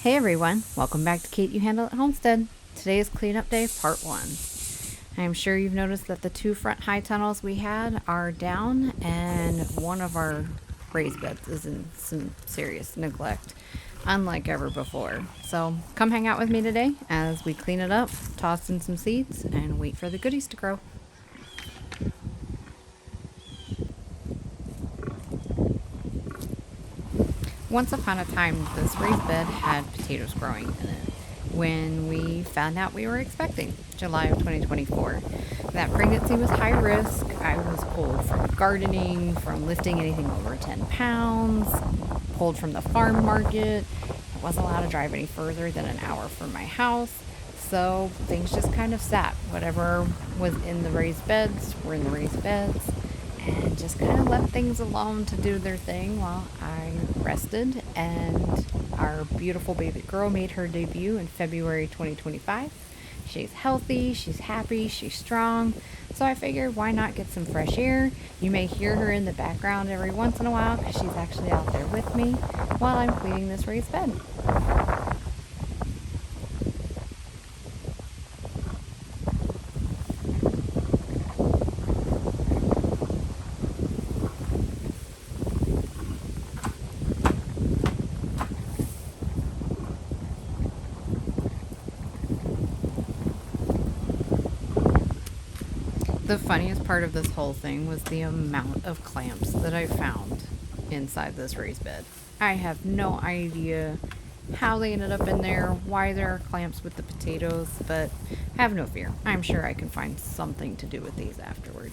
Hey everyone, welcome back to Kate You Handle at Homestead. Today is cleanup day part 1. I'm sure you've noticed that the two front high tunnels we had are down and one of our raised beds is in some serious neglect, unlike ever before. So come hang out with me today as we clean it up, toss in some seeds, and wait for the goodies to grow. Once upon a time, this raised bed had potatoes growing in it when we found out we were expecting, July of 2024. That pregnancy was high risk. I was pulled from gardening, from lifting anything over 10 pounds, pulled from the farm market. I wasn't allowed to drive any further than an hour from my house. So things just kind of sat. Whatever was in the raised beds were in the raised beds, and just kind of left things alone to do their thing while I rested. And our beautiful baby girl made her debut in February 2025. She's healthy, she's happy, she's strong. So I figured, why not get some fresh air? You may hear her in the background every once in a while because she's actually out there with me while I'm cleaning this raised bed. The funniest part of this whole thing was the amount of clamps that I found inside this raised bed. I have no idea how they ended up in there, why there are clamps with the potatoes, but have no fear. I'm sure I can find something to do with these afterwards.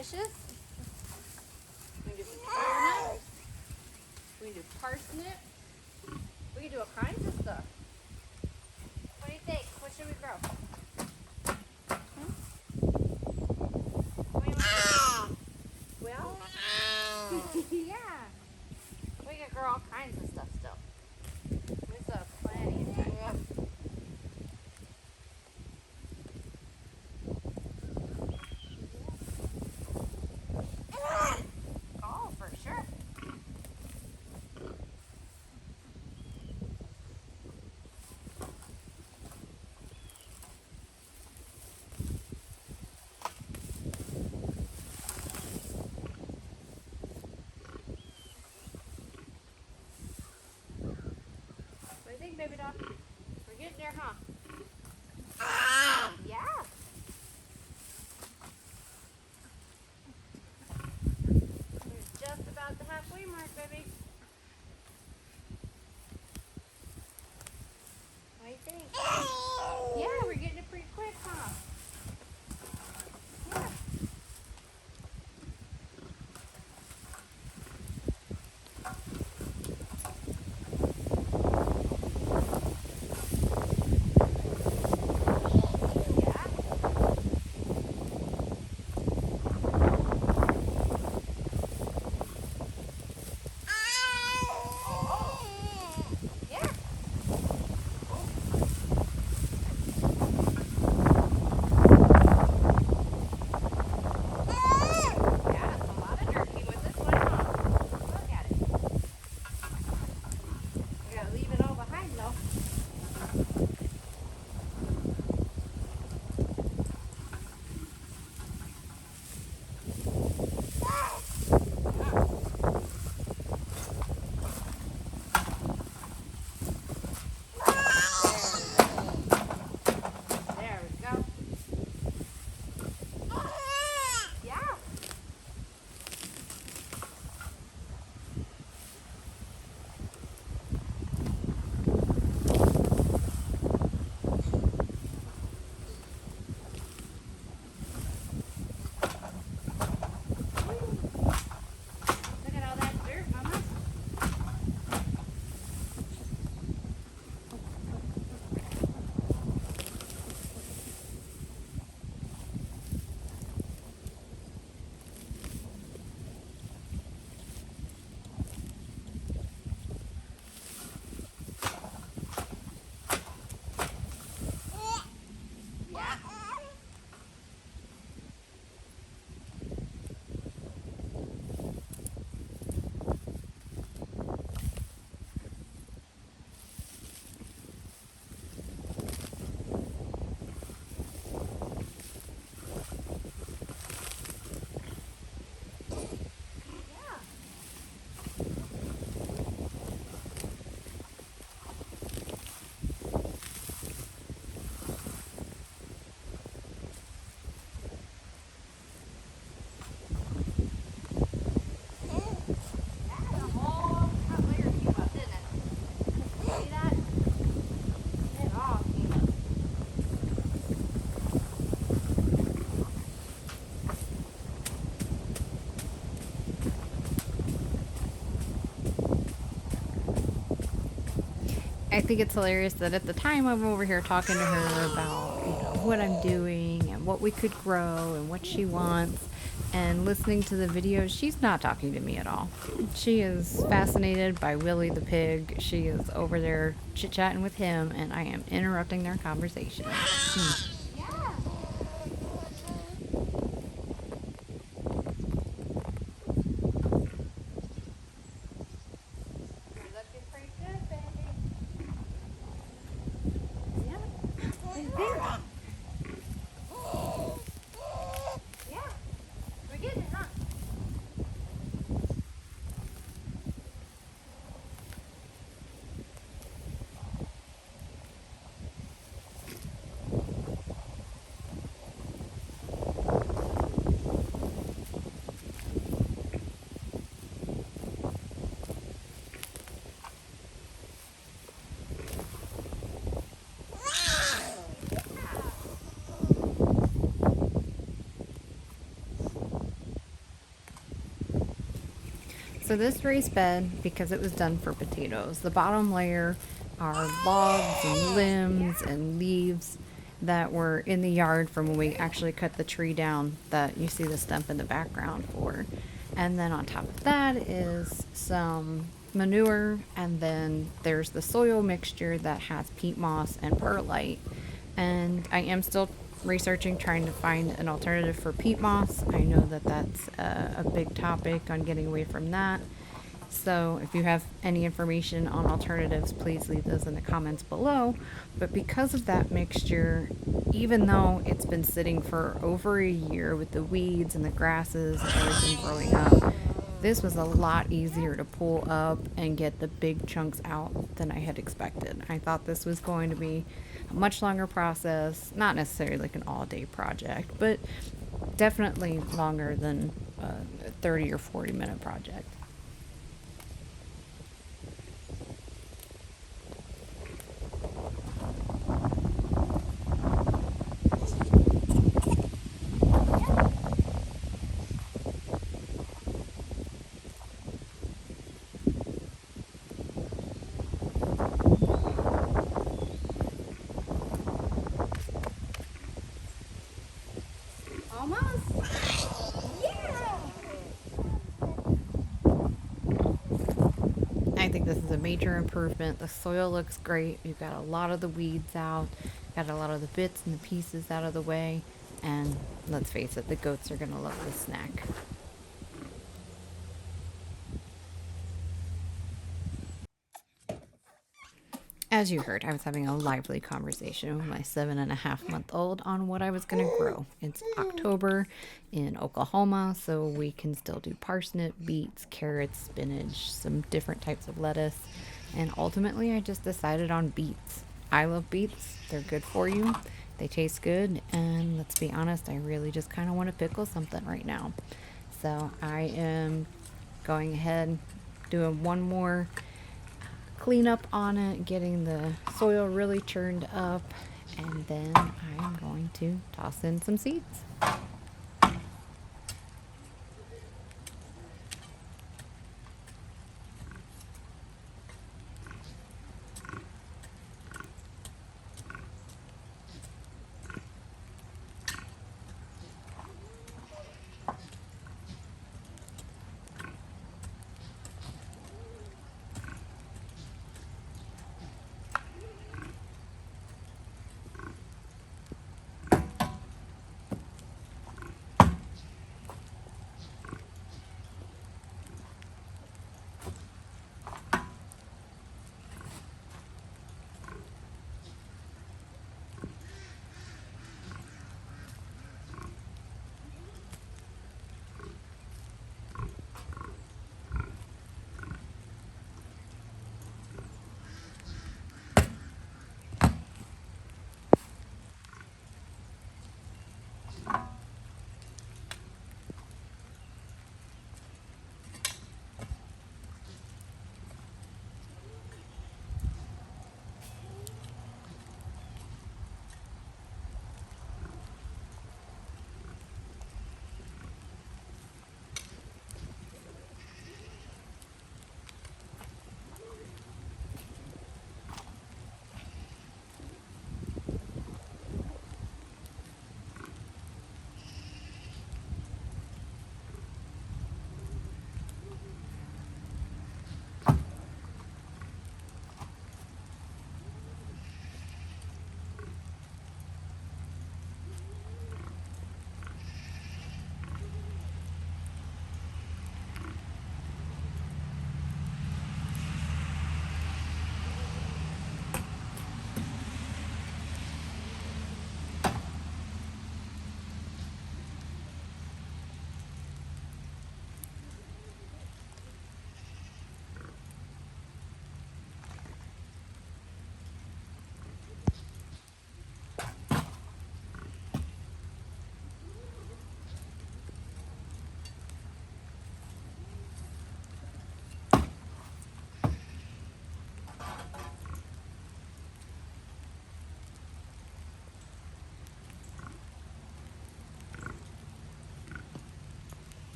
radishes. We can do some turnips. We can do parsnip. We can do all kinds of stuff. What do you think? What should we grow? What do you want? Well, yeah. We can grow all kinds of stuff still. We still have plenty of time. Oh, for sure. What do you think, baby doll? We're getting there, huh? Yeah. We're just about the halfway mark, baby. What do you think? Yeah, we're getting it pretty quick, huh? Yeah. I think it's hilarious that at the time I'm over here talking to her about, what I'm doing and what we could grow and what she wants, and listening to the videos, she's not talking to me at all. She is fascinated by Willie the pig. She is over there chit-chatting with him, and I am interrupting their conversation. So this raised bed, because it was done for potatoes, the bottom layer are logs and limbs and leaves that were in the yard from when we actually cut the tree down that you see the stump in the background for. And then on top of that is some manure, and then there's the soil mixture that has peat moss and perlite. And I am still researching, trying to find an alternative for peat moss. I know that that's a big topic on getting away from that. So if you have any information on alternatives, please leave those in the comments below. But because of that mixture, even though it's been sitting for over a year with the weeds and the grasses and everything growing up, this was a lot easier to pull up and get the big chunks out than I had expected. I thought this was going to be a much longer process, not necessarily like an all-day project, but definitely longer than a 30 or 40-minute project. I think this is a major improvement. The soil looks great. We've got a lot of the weeds out, got a lot of the bits and the pieces out of the way, and let's face it, the goats are going to love this snack. As you heard, I was having a lively conversation with my 7.5-month old on what I was going to grow. It's October in Oklahoma, so we can still do parsnip, beets, carrots, spinach, some different types of lettuce. And ultimately, I just decided on beets. I love beets, they're good for you, they taste good, and let's be honest, I really just kind of want to pickle something right now. So I am going ahead, doing one more clean up on it, getting the soil really churned up, and then I am going to toss in some seeds.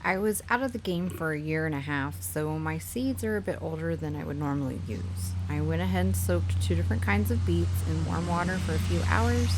I was out of the game for a year and a half, so my seeds are a bit older than I would normally use. I went ahead and soaked two different kinds of beets in warm water for a few hours.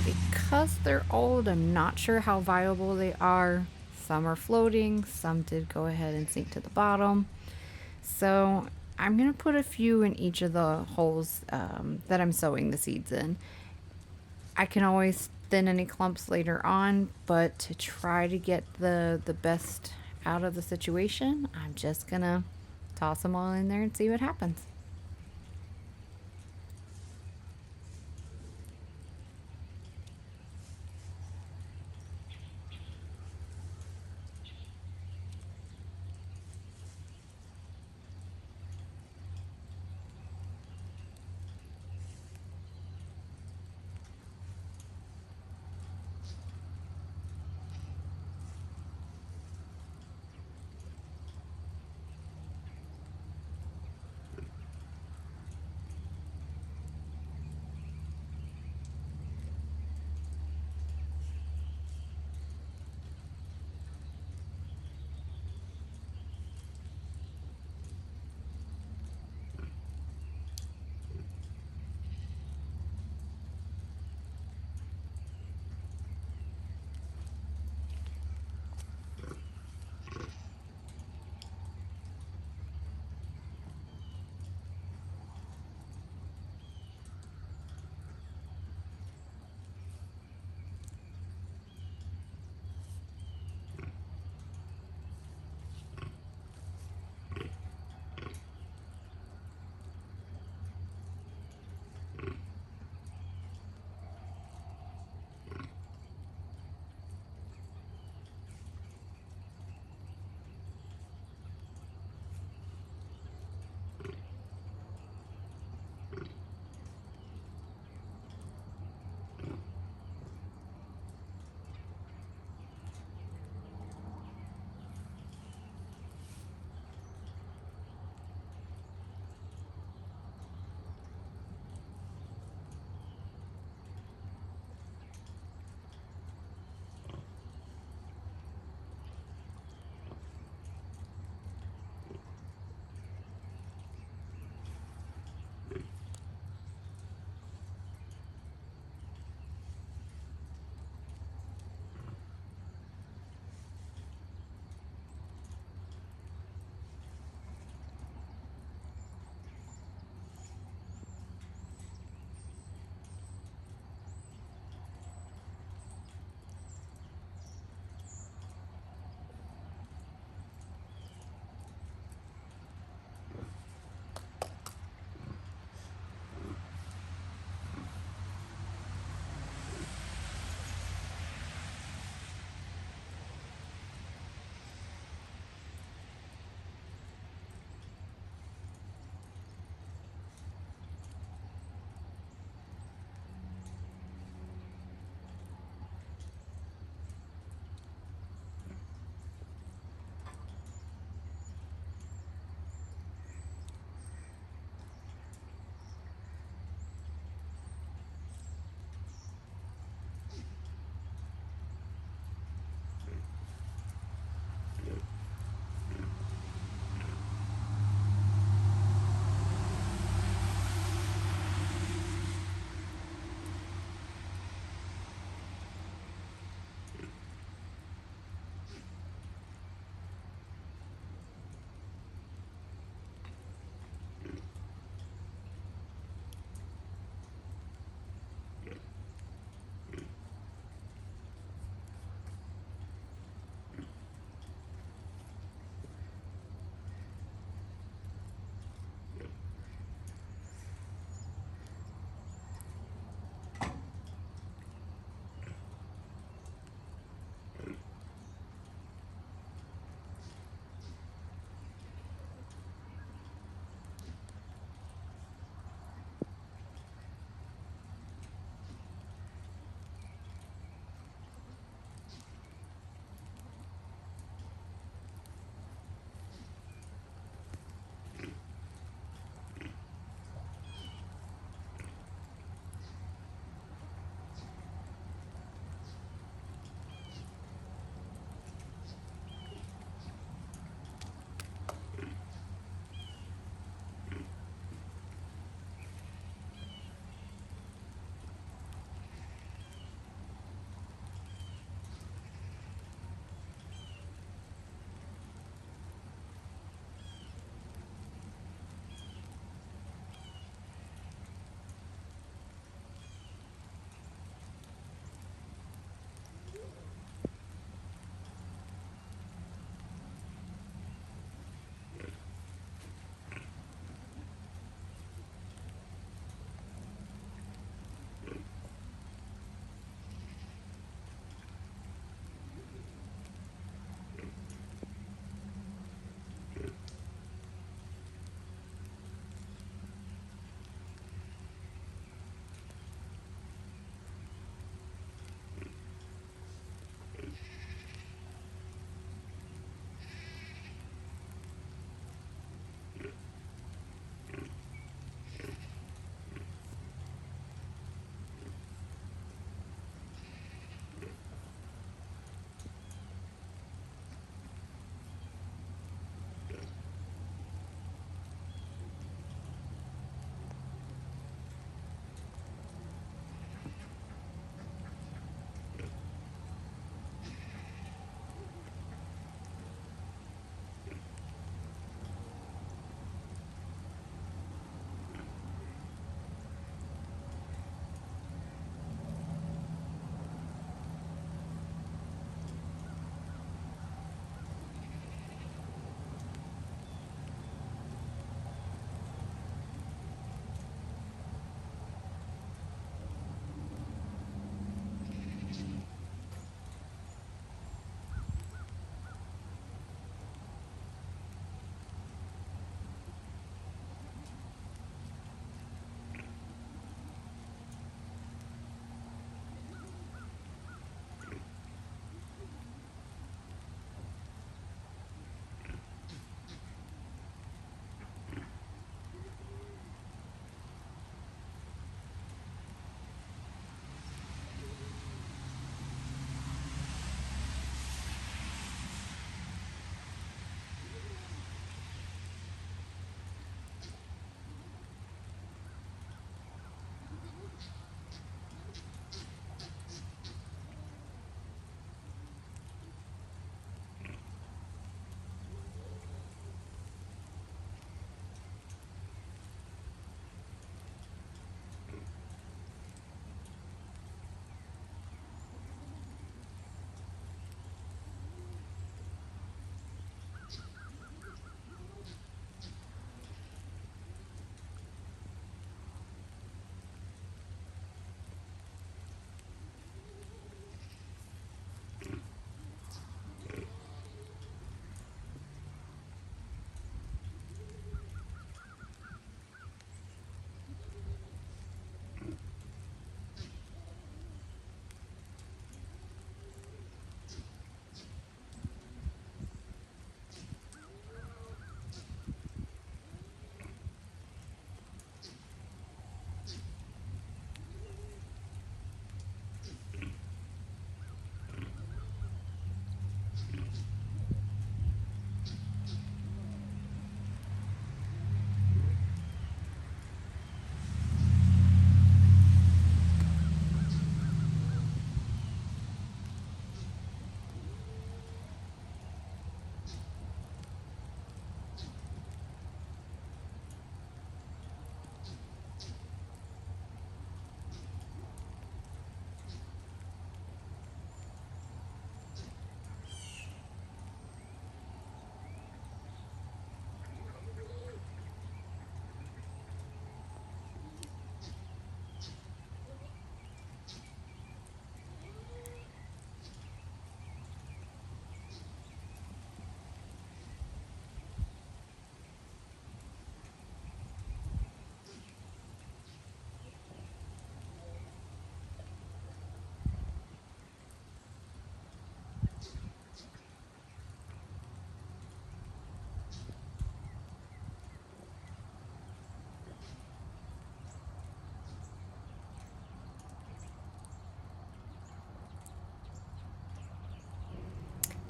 Because they're old, I'm not sure how viable they are. Some are floating, some did go ahead and sink to the bottom. So I'm going to put a few in each of the holes that I'm sowing the seeds in. I can always thin any clumps later on, but to try to get the best out of the situation, I'm just going to toss them all in there and see what happens.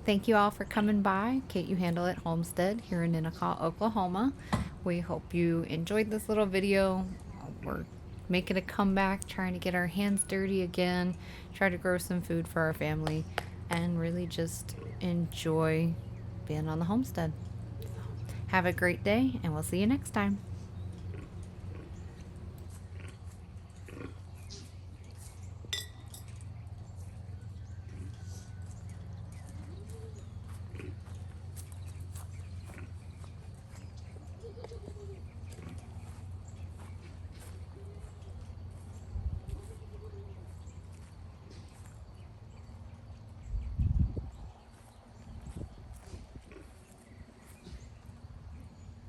Thank you all for coming by. Kate, you handle it Homestead here in Ninnekah, Oklahoma. We hope you enjoyed this little video. We're making a comeback, trying to get our hands dirty again, try to grow some food for our family, and really just enjoy being on the homestead. Have a great day, and we'll see you next time.